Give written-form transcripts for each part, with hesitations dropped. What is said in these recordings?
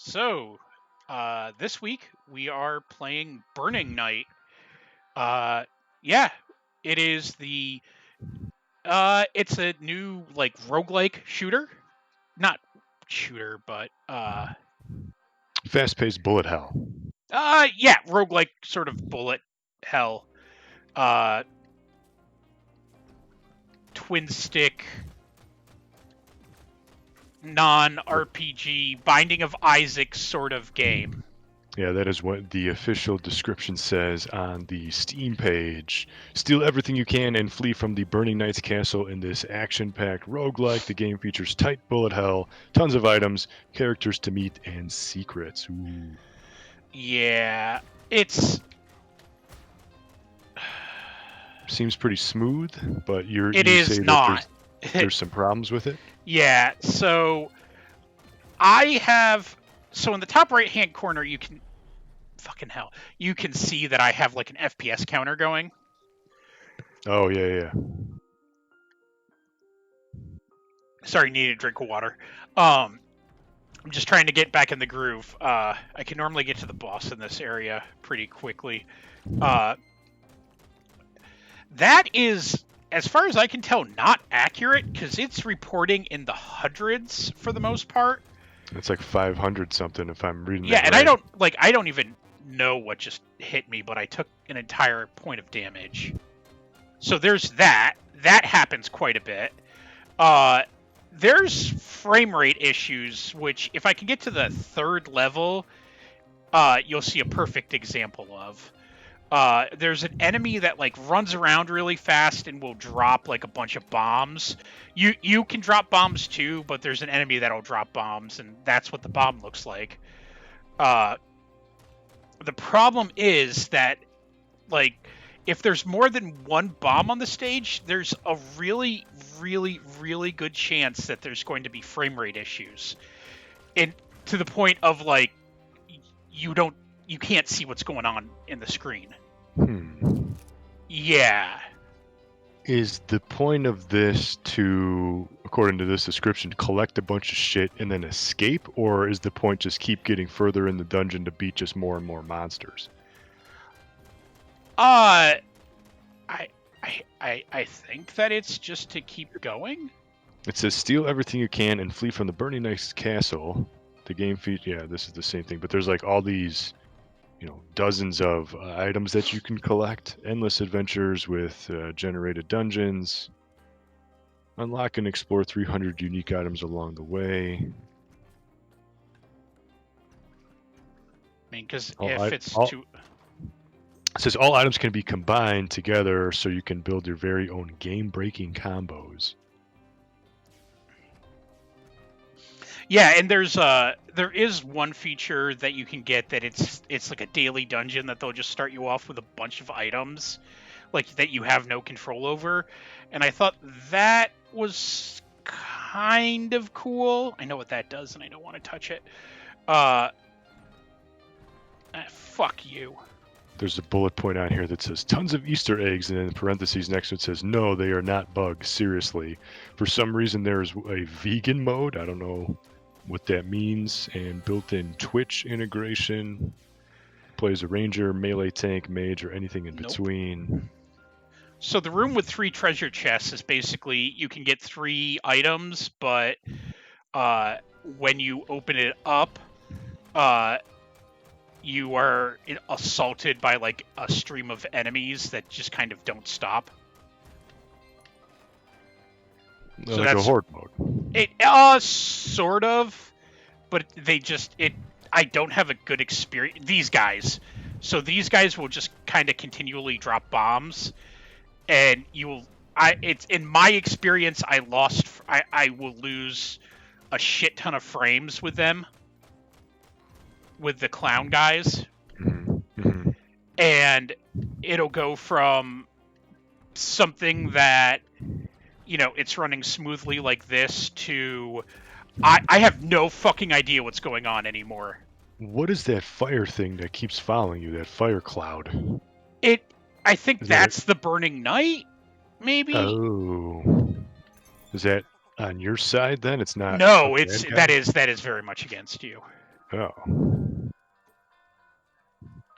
So, this week we are playing Burning Night. Uh, yeah, it is it's a new like roguelike shooter. Not shooter, but Fast-paced bullet hell. yeah, roguelike sort of bullet hell. Uh, twin stick non-RPG Binding of Isaac sort of game. Yeah, that is what the official description says on the Steam page. Steal everything you can and flee from the Burning Knight's castle in this action-packed roguelike. The game features tight bullet hell, tons of items, characters to meet, and secrets. Ooh. Yeah, it's Seems pretty smooth, but you is say not. that there's some problems with it? Yeah, so I have in the top right hand corner you can you can see that I have like an FPS counter going. Oh, yeah. Sorry, need a drink of water. I'm just trying to get back in the groove. I can normally get to the boss in this area pretty quickly. That is, as far as I can tell, not accurate because it's reporting in the hundreds for the most part. It's like 500 something if I'm reading Yeah, that and right. I don't even know what just hit me, but I took an entire point of damage. So there's that. That happens quite a bit. There's frame rate issues, which if I can get to the third level, you'll see a perfect example of. There's an enemy that like runs around really fast and will drop like a bunch of bombs. You can drop bombs too, but there's an enemy that'll drop bombs, and that's what the bomb looks like. The problem is that like if there's more than one bomb on the stage, there's a really, really, really good chance that there's going to be frame rate issues, and to the point of like you can't see what's going on in the screen. Yeah. Is the point of this to, according to this description, collect a bunch of shit and then escape, or is the point just keep getting further in the dungeon to beat just more and more monsters? I think that it's just to keep going. It says steal everything you can and flee from the Burning Knight's castle. The game feed, yeah, this is the same thing, but there's like all these, dozens of items that you can collect, endless adventures with generated dungeons. Unlock and explore 300 unique items along the way. I mean, because It says all items can be combined together so you can build your very own game-breaking combos. Yeah, and there is one feature that you can get that it's like a daily dungeon that they'll just start you off with a bunch of items like that you have no control over, and I thought that was kind of cool. I know what that does, and I don't want to touch it. Fuck you. There's a bullet point on here that says tons of Easter eggs, and in parentheses next to it says, no, they are not bugs, seriously. For some reason, there's a vegan mode. I don't know what that means. And built-in Twitch integration. Plays a ranger, melee tank, mage, or anything in between. So the room with 3 treasure chests is basically you can get 3 items, but when you open it up, you are assaulted by like a stream of enemies that just kind of don't stop. So like that's a horde mode. It sort of, but I don't have a good experience. These guys will just kind of continually drop bombs, and it's in my experience I will lose a shit ton of frames with them. With the clown guys. Mm-hmm. And it'll go from something that it's running smoothly like this to I have no fucking idea what's going on anymore. What is that fire thing that keeps following you, that fire cloud? I think that's the Burning Night, maybe. Oh, is that on your side then? It's not. No, that is very much against you. Oh.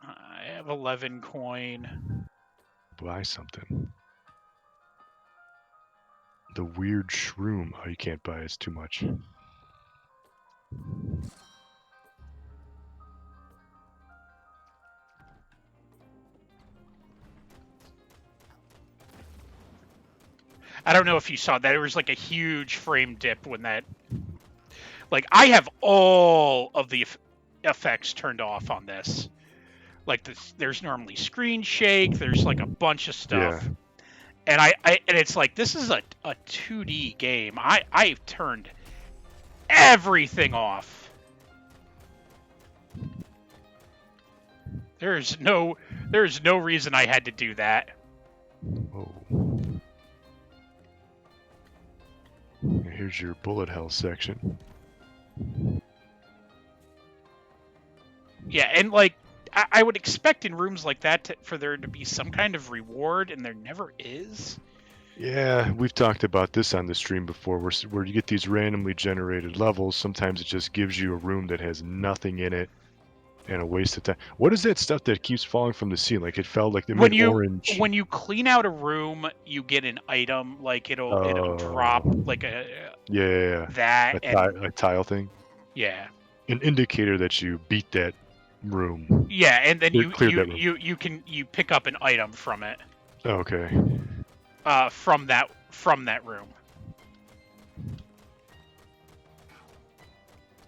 I have 11 coin. Buy something. The weird shroom. Oh, you can't buy it. It's too much. I don't know if you saw that. There was like a huge frame dip when that. Like, I have all of the effects turned off on this. Like, there's normally screen shake. There's like a bunch of stuff. Yeah. And and it's like, this is a 2D game. I've turned everything off. There's no reason I had to do that. Oh. Here's your bullet hell section. Yeah, and like I would expect in rooms like that for there to be some kind of reward, and there never is. Yeah, we've talked about this on the stream before, where you get these randomly generated levels. Sometimes it just gives you a room that has nothing in it, and a waste of time. What is that stuff that keeps falling from the ceiling? Like it felt like it made orange. When you clean out a room, you get an item. Like it'll drop like that a tile thing. Yeah. An indicator that you beat that room. Yeah, and then you room. you pick up an item from it. Okay. From that room.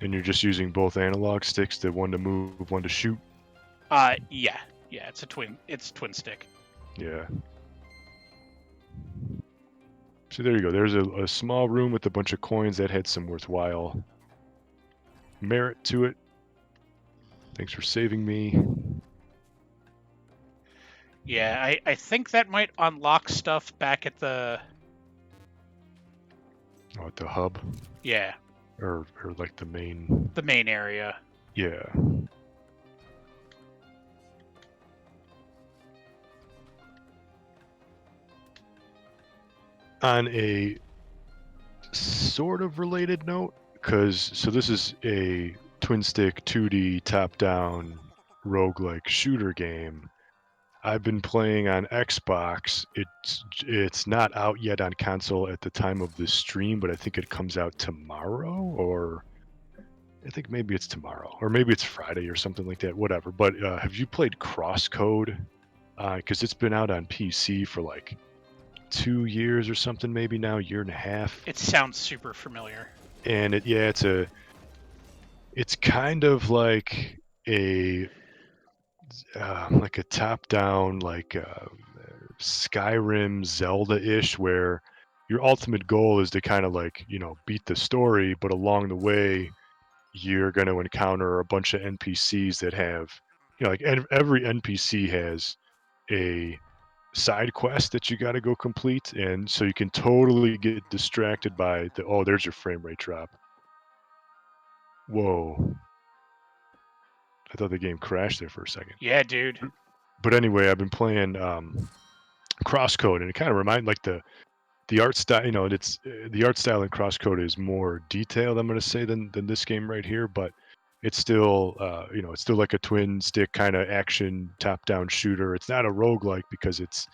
And you're just using both analog sticks, one to move, one to shoot? Yeah, it's twin stick. Yeah. So there you go. There's a small room with a bunch of coins that had some worthwhile merit to it. Thanks for saving me. Yeah, I think that might unlock stuff back at the... Oh, at the hub? Yeah. Or like the main... The main area. Yeah. On a sort of related note, so this is a twin stick 2D top-down roguelike shooter game. I've been playing on Xbox. It's not out yet on console at the time of this stream, but I think it comes out tomorrow, or I think maybe it's tomorrow, or maybe it's Friday or something like that. Whatever. But have you played Crosscode? Because it's been out on PC for like 2 years or something, maybe now, 1.5 years. It sounds super familiar. And it's kind of like a top-down, like Skyrim, Zelda-ish, where your ultimate goal is to kind of like, beat the story, but along the way, you're going to encounter a bunch of NPCs that have, like every NPC has a side quest that you got to go complete, and so you can totally get distracted by there's your frame rate drop. Whoa. I thought the game crashed there for a second. Yeah, dude. But anyway, I've been playing Crosscode, and it kind of reminds, like, the art style. It's the art style in Crosscode is more detailed, I'm going to say, than this game right here. But it's still it's still like a twin stick kind of action top-down shooter. It's not a roguelike because it's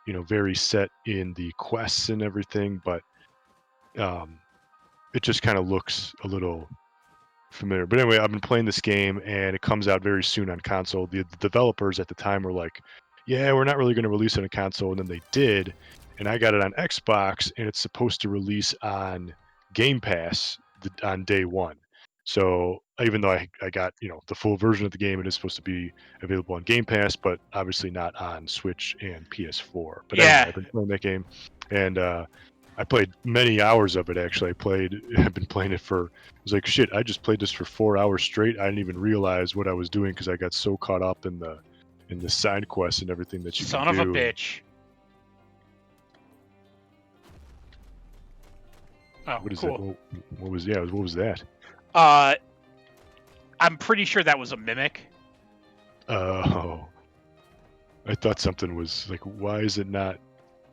very set in the quests and everything, but it just kind of looks a little familiar. But anyway, I've been playing this game, and it comes out very soon on console. The developers at the time were like, yeah, we're not really going to release it on console, and then they did, and I got it on Xbox, and it's supposed to release on Game Pass on day one. So even though I got the full version of the game, it is supposed to be available on Game Pass, but obviously not on Switch and PS4. But Yeah. anyway, I've been playing that game, and I played many hours of it, actually. I've been playing it I was like, shit, I just played this for 4 hours straight. I didn't even realize what I was doing because I got so caught up in the side quests and everything that you Son can do. of a bitch. Oh, what is cool. that? What was that? I'm pretty sure that was a mimic. Oh. I thought something was like, why is it not?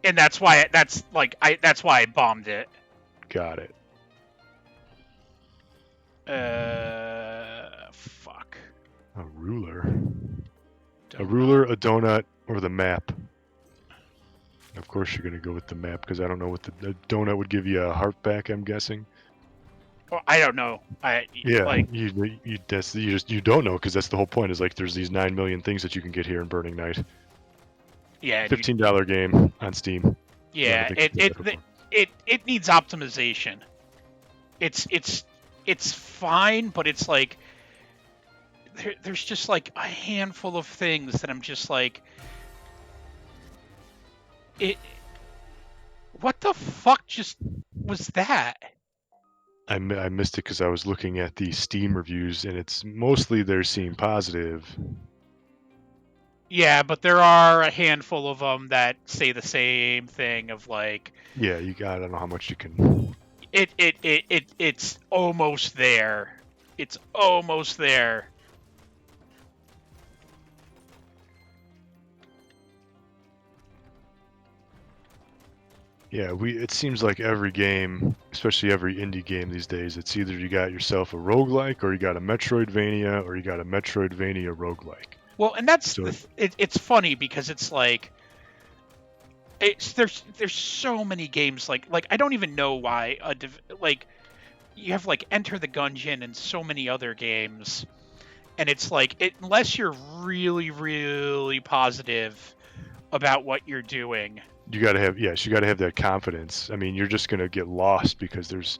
And that's why I bombed it. Got it. A ruler, a donut, or the map. Of course, you're gonna go with the map because I don't know what the donut would give you a heart back. I'm guessing. Well, I don't know. Yeah, you don't know because that's the whole point. Is like there's these 9 million things that you can get here in Burning Night. Yeah, $15 game on Steam. Yeah, it needs optimization. It's fine, but it's like there's just like a handful of things that I'm just like what the fuck just was that? I missed it because I was looking at the Steam reviews, and it's mostly they're seeing positive. Yeah, but there are a handful of them that say the same thing of like. Yeah, I don't know how much you can. It's almost there. It's almost there. Yeah, it seems like every game, especially every indie game these days, it's either you got yourself a roguelike or you got a Metroidvania or you got a Metroidvania roguelike. Well, and that's it's funny because it's like there's so many games like I don't even know why like you have like Enter the Gungeon and so many other games, and it's like unless you're really positive about what you're doing. You gotta have that confidence. I mean, you're just gonna get lost because there's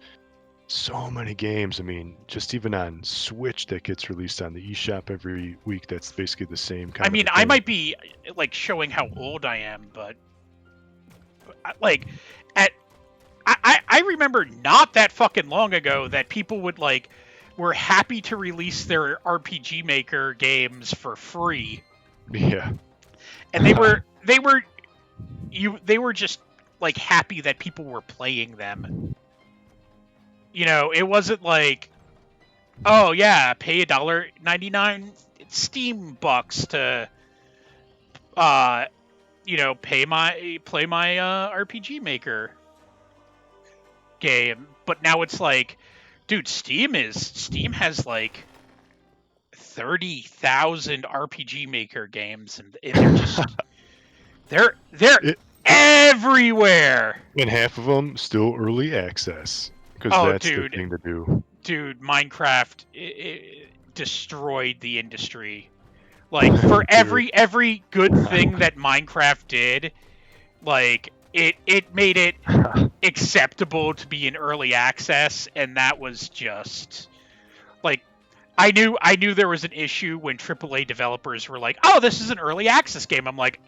so many games. I mean, just even on Switch that gets released on the eShop every week. That's basically the same kind. I mean, I might be like showing how old I am, but like I remember not that fucking long ago that people were happy to release their RPG Maker games for free. Yeah. And they were just like happy that people were playing them. You know, it wasn't like, oh yeah, pay $1.99 Steam bucks to play my RPG Maker game. But now it's like, dude, Steam has like 30,000 RPG Maker games, and they're just they're everywhere. And half of them still early access because that's the thing to do. Dude, Minecraft it destroyed the industry. Like for every good thing that Minecraft did, like it made it acceptable to be in early access, and that was just like I knew there was an issue when AAA developers were like, "Oh, this is an early access game." I'm like,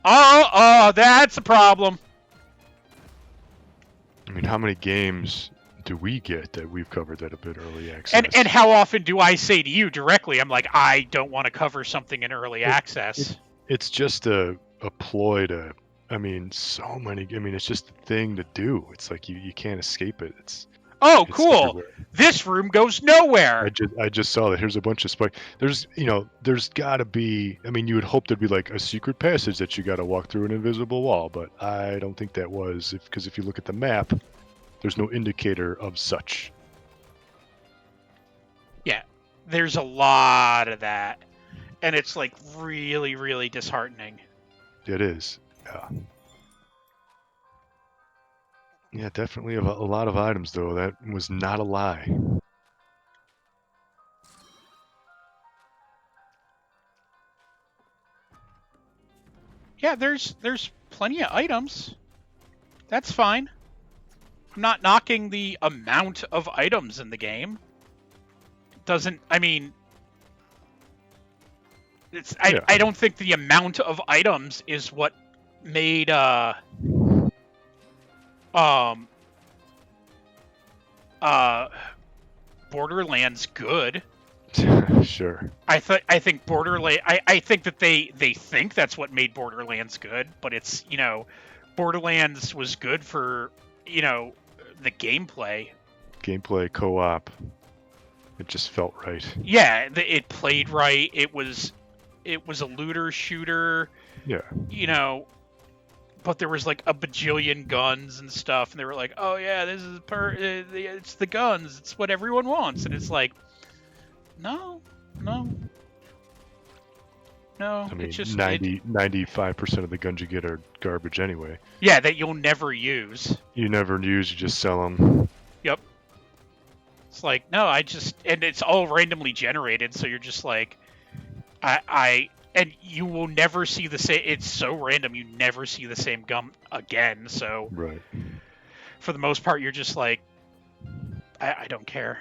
that's a problem. I mean, how many games do we get that we've covered that have been early access? And how often do I say to you directly, I'm like, I don't want to cover something in early access. It's just a ploy to, I mean, so many, I mean, it's just a thing to do. It's like you can't escape it. It's cool. Everywhere. This room goes nowhere. I just saw that. Here's a bunch of spike. There's got to be, I mean, you would hope there'd be like a secret passage that you got to walk through an invisible wall, but I don't think that was, because if you look at the map, there's no indicator of such. Yeah, there's a lot of that, and it's like really, really disheartening. It is. Yeah. Yeah, definitely a lot of items, though. That was not a lie. Yeah, there's plenty of items. That's fine. I'm not knocking the amount of items in the game. I don't think the amount of items is what made Borderlands good. Sure. I think Borderlands. I think that they think that's what made Borderlands good, but it's Borderlands was good for the gameplay. Gameplay co-op. It just felt right. Yeah, it played right. It was a looter shooter. Yeah. But there was like a bajillion guns and stuff, and they were like, "Oh yeah, this is it's the guns. It's what everyone wants." And it's like, no, No, I it's mean, just 95% of the guns you get are garbage anyway. yeah, that you'll never use. You never use, you just sell them. Yep. It's like, no, and it's all randomly generated, so you're just like, and you will never see the same. It's so random, you never see the same gun again. So Right. for the most part, you're just like, I don't care.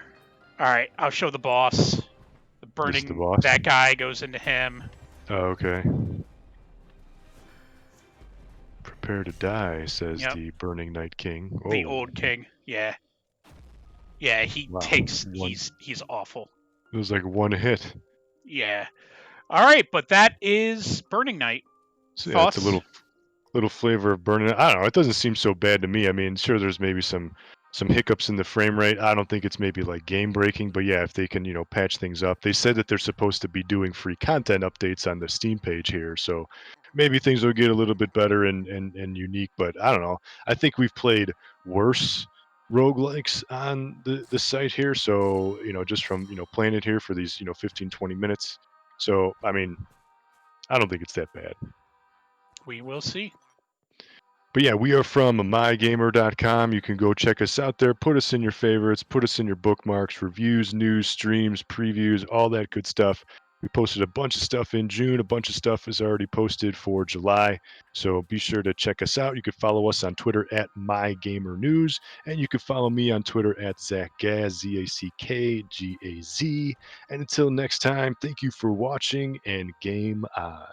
All right, I'll show the boss. The This is the burning boss? that guy goes into him. Oh, okay. Prepare to die, says Yep. the Burning Night King. The Oh, old king. Yeah. Yeah, wow. he's awful. It was like one hit. Yeah. All right, but that is Burning Night. So yeah, it's a Thoughts? little flavor of burning. I don't know. It doesn't seem so bad to me. I mean, sure, there's maybe some hiccups in the frame rate. I don't think it's maybe like game breaking, but yeah, if they can, patch things up. They said that they're supposed to be doing free content updates on the Steam page here, so maybe things will get a little bit better and unique. But I don't know. I think we've played worse roguelikes on the site here. So, just from, playing it here for these, 15, 20 minutes. So, I mean, I don't think it's that bad. We will see. But yeah, we are from MyGamer.com. You can go check us out there. Put us in your favorites. Put us in your bookmarks, reviews, news, streams, previews, all that good stuff. We posted a bunch of stuff in June. A bunch of stuff is already posted for July. So be sure to check us out. You can follow us on Twitter at MyGamerNews. And you can follow me on Twitter at ZackGaz, ZackGaz. And until next time, thank you for watching and game on.